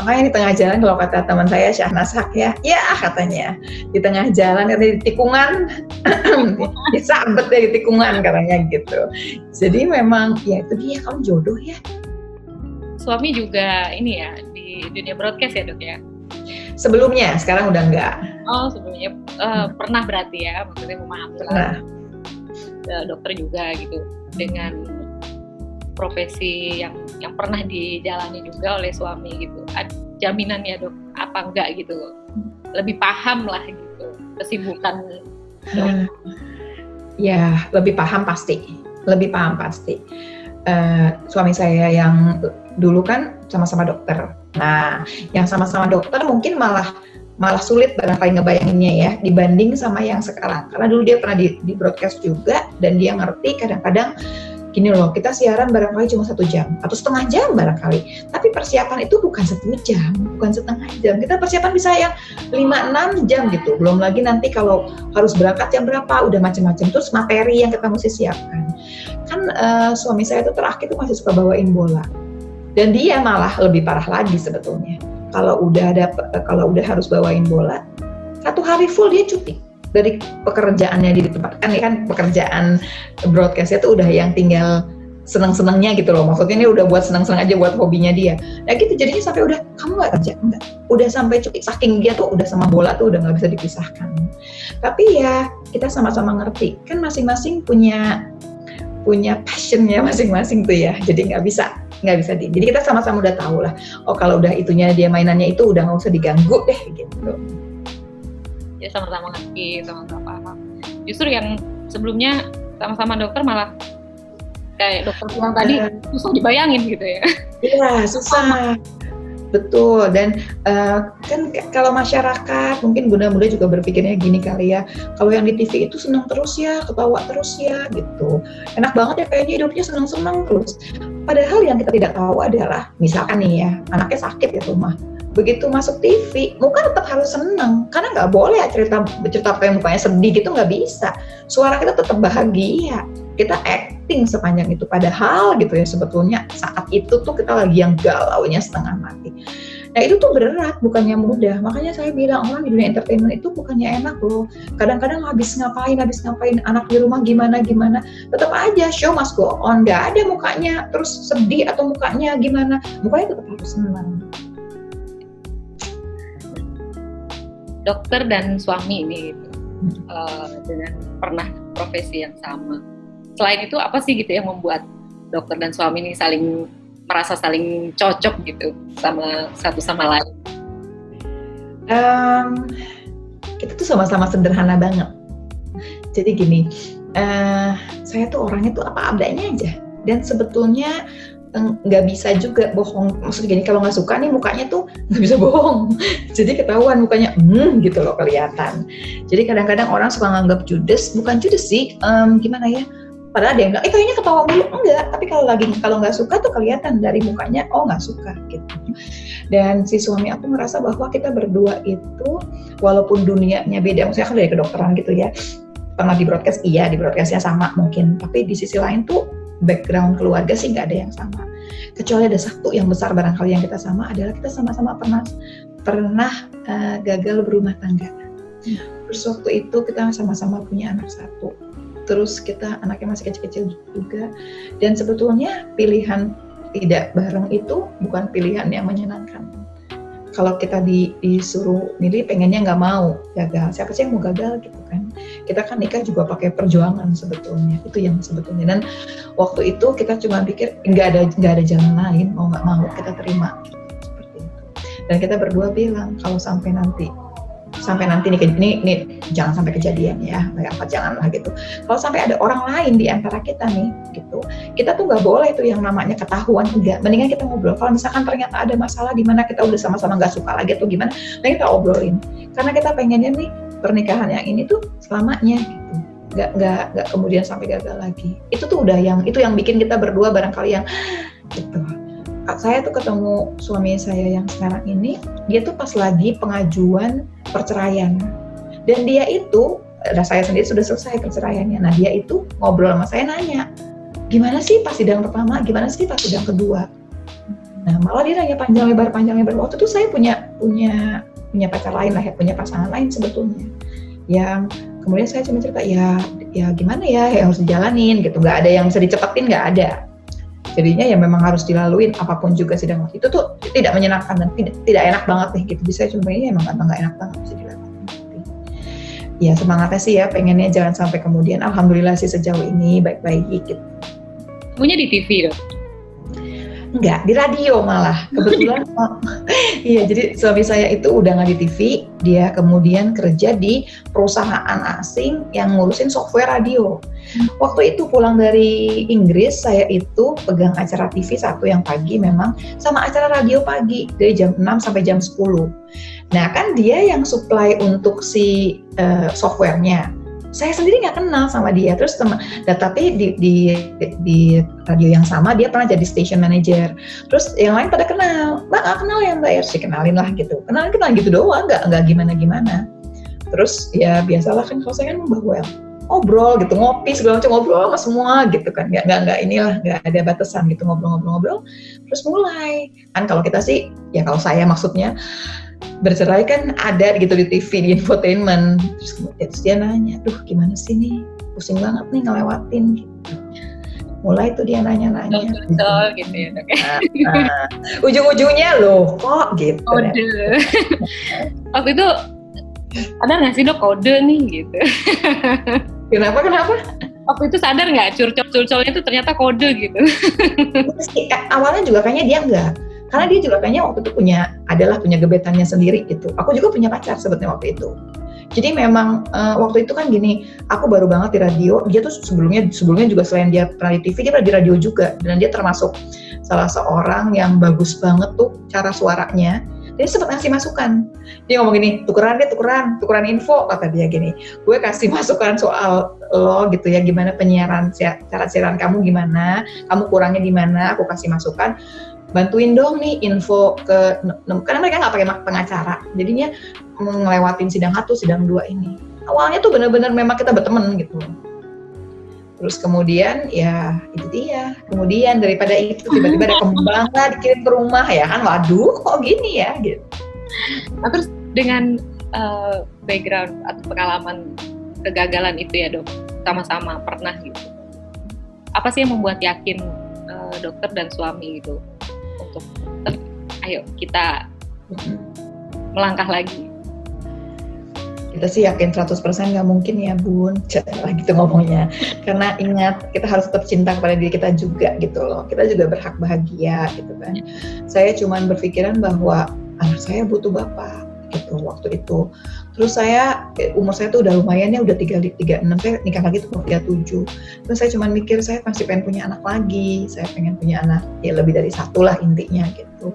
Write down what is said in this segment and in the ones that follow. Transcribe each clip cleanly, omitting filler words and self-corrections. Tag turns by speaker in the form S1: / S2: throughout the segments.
S1: Makanya di tengah jalan kalau kata teman saya Syahnas Haq ya katanya di tengah jalan katanya di tikungan disabet ya di tikungan katanya gitu. Jadi memang ya itu dia, kamu jodoh ya.
S2: Suami juga ini ya di dunia broadcast ya Dok ya?
S1: Sebelumnya, sekarang udah enggak.
S2: Oh sebelumnya pernah berarti ya, maksudnya memahami dokter juga gitu dengan profesi yang pernah dijalani juga oleh suami gitu. Jaminannya Dok, apa enggak gitu, lebih paham lah gitu kesibukan Dok.
S1: Ya lebih paham pasti. Suami saya yang dulu kan sama-sama dokter. Nah, yang sama-sama dokter mungkin malah sulit barangkali ngebayanginnya ya dibanding sama yang sekarang. Karena dulu dia pernah di broadcast juga dan dia ngerti kadang-kadang gini loh, kita siaran barangkali cuma 1 jam atau setengah jam barangkali. Tapi persiapan itu bukan 1 jam, bukan setengah jam. Kita persiapan bisa yang 5-6 jam gitu. Belum lagi nanti kalau harus berangkat jam berapa, udah macam-macam. Terus materi yang kita mesti siapkan. Kan suami saya itu terakhir itu masih suka bawain bola. Dan dia malah lebih parah lagi sebetulnya. Kalau udah harus bawain bola, 1 hari full dia cuti dari pekerjaannya di tempat kan pekerjaan broadcastnya tuh udah yang tinggal senang-senangnya gitu loh. Maksudnya ini udah buat senang-senang aja, buat hobinya dia. Nah gitu jadinya sampai udah kamu nggak kerja enggak. Udah sampai cuti, saking dia tuh udah sama bola tuh udah nggak bisa dipisahkan. Tapi ya kita sama-sama ngerti kan masing-masing punya passionnya masing-masing tuh ya. Jadi nggak bisa jadi kita sama-sama udah tahu lah. Oh kalau udah itunya dia mainannya itu udah nggak usah diganggu deh gitu.
S2: Ya sama-sama ngerti, sama-sama paham. Justru yang sebelumnya sama-sama dokter malah kayak dokter bilang tadi susah dibayangin gitu ya.
S1: Iya susah, betul. Dan kan kalau masyarakat mungkin muda-muda juga berpikirnya gini kali ya. Kalau yang di TV itu senang terus ya, ketawa terus ya gitu. Enak banget ya kayaknya hidupnya senang-senang terus. Padahal yang kita tidak tahu adalah misalkan nih ya anaknya sakit ya rumah. Begitu masuk TV, muka tetap harus senang, karena nggak boleh cerita kayak mukanya sedih gitu, nggak bisa. Suara kita tetap bahagia, kita acting sepanjang itu. Padahal gitu ya sebetulnya saat itu tuh kita lagi yang galaunya setengah mati. Nah itu tuh berat, bukannya mudah. Makanya saya bilang orang di dunia entertainment itu bukannya enak loh. Kadang-kadang habis ngapain, anak di rumah gimana, tetap aja show must go on. Nggak ada mukanya terus sedih atau mukanya gimana, mukanya tetap harus senang.
S2: Dokter dan suami ini gitu, dengan pernah profesi yang sama. Selain itu apa sih gitu yang membuat dokter dan suami ini merasa saling cocok gitu sama satu sama lain?
S1: Kita tuh sama-sama sederhana banget. Jadi gini, saya tuh orangnya tuh apa adanya aja. Dan sebetulnya nggak bisa juga bohong. Maksudnya gini, kalau nggak suka nih mukanya tuh nggak bisa bohong. Jadi ketahuan mukanya gitu loh kelihatan. Jadi kadang-kadang orang suka nganggap judes, bukan judes sih, gimana ya? Padahal dia bilang, kayaknya ketawa mulu. Enggak, tapi kalau nggak suka tuh kelihatan dari mukanya, oh nggak suka gitu. Dan si suami aku merasa bahwa kita berdua itu, walaupun dunianya beda, maksudnya kan dari kedokteran gitu ya, pernah di broadcast, iya di broadcastnya sama mungkin, tapi di sisi lain tuh background keluarga sih nggak ada yang sama. Kecuali ada satu yang besar barangkali yang kita sama adalah kita sama-sama pernah gagal berumah tangga. Terus waktu itu kita sama-sama punya anak 1. Terus kita anaknya masih kecil-kecil juga. Dan sebetulnya pilihan tidak bareng itu bukan pilihan yang menyenangkan. Kalau kita disuruh milih, pengennya nggak mau gagal. Siapa sih yang mau gagal gitu kan? Kita kan nikah juga pakai perjuangan sebetulnya. Itu yang sebetulnya. Dan waktu itu kita cuma pikir nggak ada jalan lain, mau nggak mau kita terima gitu, seperti itu. Dan kita berdua bilang kalau sampai nanti ini jangan sampai kejadian ya, janganlah gitu. Kalau sampai ada orang lain di antara kita nih gitu, kita tuh nggak boleh tuh yang namanya ketahuan, enggak. Mendingan kita ngobrol. Kalau misalkan ternyata ada masalah di mana kita udah sama-sama nggak suka lagi atau gimana, mending kita obrolin. Karena kita pengennya nih pernikahan yang ini tuh selamanya gitu. Nggak kemudian sampai gagal lagi. Itu tuh udah yang bikin kita berdua barangkali yang gitu. Saya tuh ketemu suami saya yang sekarang ini, dia tuh pas lagi pengajuan perceraian. Dan dia itu, saya sendiri sudah selesai perceraiannya. Nah dia itu ngobrol sama saya nanya, gimana sih pas sidang pertama, gimana sih pas sidang kedua? Nah Nah, malah dia nanya panjang lebar. Waktu itu saya punya pacar lain lah ya, punya pasangan lain sebetulnya. Yang kemudian saya cuma cerita, ya gimana ya harus dijalanin gitu. Nggak ada yang bisa dicepetin, nggak ada. Jadinya ya memang harus dilaluin apapun juga sidang itu tuh tidak menyenangkan dan tidak enak banget nih gitu. Bisa cuma ini emang nggak enak banget bisa dilakukan. Ya semangatnya sih ya, pengennya jangan sampai kemudian. Alhamdulillah sih sejauh ini baik-baik gitu.
S2: Punya di TV dong?
S1: Enggak, di radio malah. Kebetulan, iya jadi suami saya itu udah nggak di TV, dia kemudian kerja di perusahaan asing yang ngurusin software radio. Waktu itu pulang dari Inggris, saya itu pegang acara TV satu yang pagi memang, sama acara radio pagi, dari jam 6 sampai jam 10. Nah kan dia yang supply untuk si softwarenya. Saya sendiri nggak kenal sama dia, terus tapi di radio yang sama dia pernah jadi station manager, terus yang lain pada kenal, Mbak nggak kenal ya Mbak, ya dikenalin lah gitu, kenalin gitu doang, nggak gimana, terus ya biasalah kan kalau saya kan bawel, ngobrol gitu, ngopi segala macam, ngobrol sama semua gitu kan, nggak ada batasan gitu, ngobrol, terus mulai kan kalau kita sih, ya kalau saya maksudnya bercerai kan ada gitu di TV, di infotainment, terus dia nanya, duh gimana sih nih, pusing banget nih ngelewatin gitu. Mulai tuh dia nanya-nanya
S2: gitu ya dok.
S1: Ujung-ujungnya loh kok gitu.
S2: Kode. Waktu itu ada nggak sih dok kode nih gitu?
S1: Kenapa?
S2: Waktu itu sadar nggak curcolnya itu ternyata kode gitu?
S1: Awalnya juga kayaknya dia enggak. Karena dia juga kayaknya waktu itu punya gebetannya sendiri gitu. Aku juga punya pacar sebetulnya waktu itu. Jadi memang waktu itu kan gini, aku baru banget di radio. Dia tuh sebelumnya juga selain dia pernah di TV, dia pernah di radio juga. Dan dia termasuk salah seorang yang bagus banget tuh cara suaranya. Dia sempat ngasih masukan. Dia ngomong gini, tukeran info, kata dia gini. Gue kasih masukan soal lo gitu ya, gimana penyiaran, cara siaran kamu gimana, kamu kurangnya di mana, aku kasih masukan. Bantuin dong nih info karena mereka nggak pakai pengacara, jadinya ngelewatin sidang 1, sidang 2 ini. Awalnya tuh benar-benar memang kita berteman gitu. Terus kemudian ya itu dia. Kemudian daripada itu tiba-tiba ada kembangnya dikirim ke rumah ya kan, waduh kok gini ya gitu.
S2: Nah, terus dengan background atau pengalaman kegagalan itu ya dok, sama-sama pernah gitu. Apa sih yang membuat yakin dokter dan suami gitu? Untuk ayo kita melangkah lagi.
S1: Kita sih yakin 100% nggak mungkin ya Bun, cara gitu ngomongnya. Karena ingat, kita harus tetap cinta kepada diri kita juga gitu loh. Kita juga berhak bahagia gitu kan. Saya cuman berpikiran bahwa anak saya butuh bapak gitu waktu itu. Terus umur saya tuh udah lumayan ya, udah 36, saya nikah lagi tuh 37. Terus saya cuma mikir saya masih pengen punya anak lagi, saya pengen punya anak ya lebih dari satu lah intinya gitu.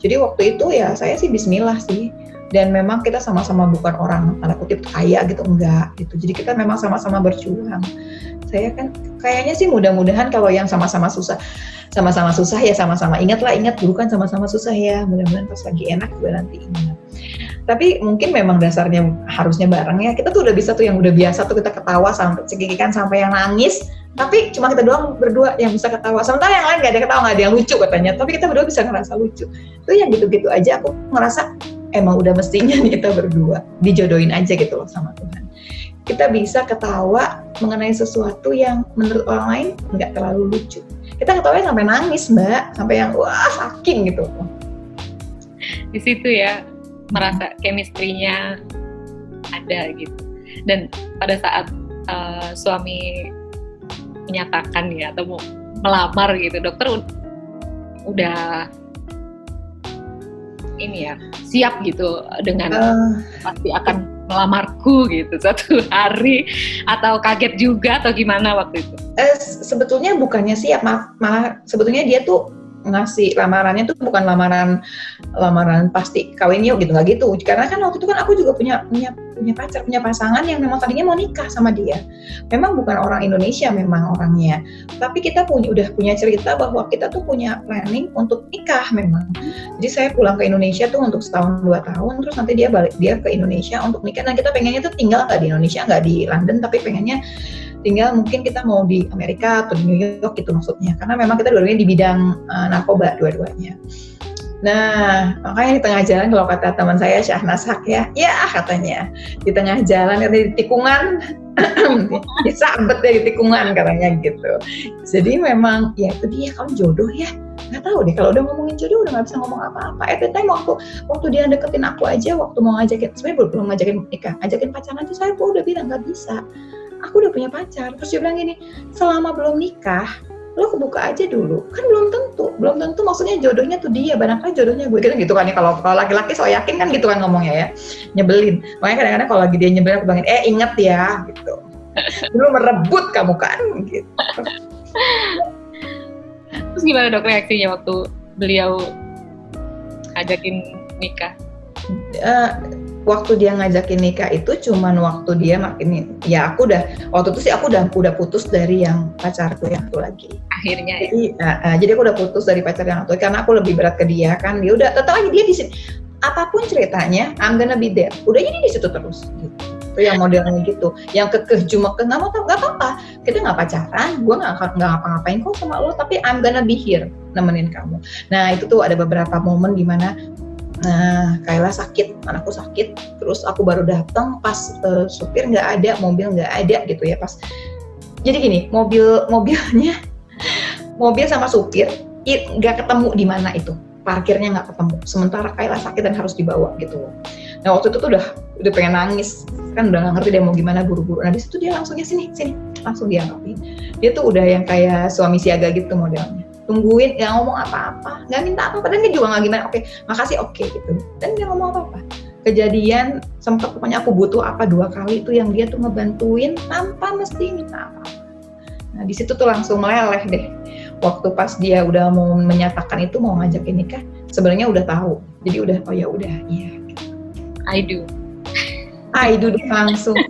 S1: Jadi waktu itu ya saya sih bismillah sih. Dan memang kita sama-sama bukan orang tanda kutip kaya gitu, enggak gitu. Jadi kita memang sama-sama berjuang. Saya kan kayaknya sih mudah-mudahan kalau yang sama-sama susah ya sama-sama ingat dulu kan sama-sama susah ya, mudah-mudahan pas lagi enak juga nanti ingat. Tapi mungkin memang dasarnya harusnya bareng ya, kita tuh udah bisa tuh yang udah biasa tuh kita ketawa sampai cekikikan sampai yang nangis, tapi cuma kita doang berdua yang bisa ketawa, sementara yang lain gak ada ketawa, gak ada yang lucu katanya, tapi kita berdua bisa ngerasa lucu. Itu yang gitu-gitu aja aku ngerasa emang udah mestinya nih kita berdua dijodohin aja gitu loh sama Tuhan. Kita bisa ketawa mengenai sesuatu yang menurut orang lain nggak terlalu lucu. Kita ketawa sampai nangis Mbak, sampai yang wah saking gitu.
S2: Di situ ya merasa chemistry-nya ada gitu. Dan pada saat suami menyatakan ya atau mau melamar gitu, dokter udah ini ya siap gitu dengan pasti akan melamarku gitu suatu hari, atau kaget juga atau gimana waktu itu?
S1: Sebetulnya bukannya siap, malah sebetulnya dia tuh ngasih lamarannya tuh bukan lamaran pasti kawin yuk gitu, nggak gitu. Karena kan waktu itu kan aku juga punya punya pacar, punya pasangan yang memang tadinya mau nikah sama dia. Memang bukan orang Indonesia memang orangnya, tapi kita udah punya cerita bahwa kita tuh punya planning untuk nikah memang. Jadi saya pulang ke Indonesia tuh untuk setahun 2 tahun, terus nanti dia ke Indonesia untuk nikah. Dan kita pengennya tuh tinggal nggak di Indonesia, nggak di London, tapi pengennya tinggal mungkin kita mau di Amerika atau di New York gitu maksudnya, karena memang kita dua-duanya di bidang narkoba dua-duanya. Nah, makanya di tengah jalan kalau kata teman saya Syahnas Haq ya katanya di tengah jalan di tikungan disabet ya di tikungan katanya gitu. Jadi memang ya itu dia, kalau jodoh ya nggak tahu deh, kalau udah ngomongin jodoh udah nggak bisa ngomong apa-apa. At the time waktu dia deketin aku aja, waktu mau ngajakin, sebenarnya belum ngajakin nikah, ngajakin pacaran aja saya udah bilang nggak bisa, aku udah punya pacar. Terus dia bilang gini, selama belum nikah lo kebuka aja dulu, kan belum tentu maksudnya jodohnya tuh dia, barangkali jodohnya gue, gitu kan ya. Kalau laki-laki so yakin kan gitu kan ngomongnya ya, nyebelin. Makanya kadang-kadang kalau lagi dia nyebelin aku bilangin, inget ya gitu, dulu merebut kamu kan gitu.
S2: Terus gimana dok reaksinya waktu beliau ngajakin nikah?
S1: Waktu dia ngajakin nikah itu cuman waktu dia makin, ya aku waktu itu sih aku udah putus dari yang pacarku yang satu lagi.
S2: Akhirnya
S1: jadi aku udah putus dari pacar yang satu lagi, karena aku lebih berat ke dia kan. Dia udah tetap aja dia di sini. Apapun ceritanya, I'm gonna be there. Udah jadi di situ terus. Gitu. Itu yang modelnya gitu. Yang kekeh nggak mau tahu, nggak apa-apa. Kita nggak pacaran, gue nggak ngapa-ngapain kok sama lo, tapi I'm gonna be here nemenin kamu. Nah itu tuh ada beberapa momen dimana Kayla sakit, anakku sakit, terus aku baru datang pas supir nggak ada, mobil nggak ada gitu ya pas. Jadi gini, mobilnya, mobil sama supir nggak ketemu di mana itu, parkirnya nggak ketemu. Sementara Kayla sakit dan harus dibawa gitu. Nah waktu itu tuh udah pengen nangis, kan udah nggak ngerti dia mau gimana, buru-buru. Nah di situ dia langsungnya sini, langsung dianggapin. Dia tuh udah yang kayak suami siaga gitu modelnya. Tungguin, nggak ngomong apa-apa, nggak minta apa-apa, dan dia juga nggak gimana, oke, makasih, oke, gitu. Dan dia ngomong apa-apa. Kejadian sempat pokoknya aku butuh 2 kali itu yang dia tuh ngebantuin tanpa mesti minta apa-apa. Nah di situ tuh langsung meleleh deh. Waktu pas dia udah mau menyatakan itu mau ngajakin nikah, sebenarnya udah tahu. Jadi udah, oh ya udah, iya.
S2: I do
S1: deh langsung.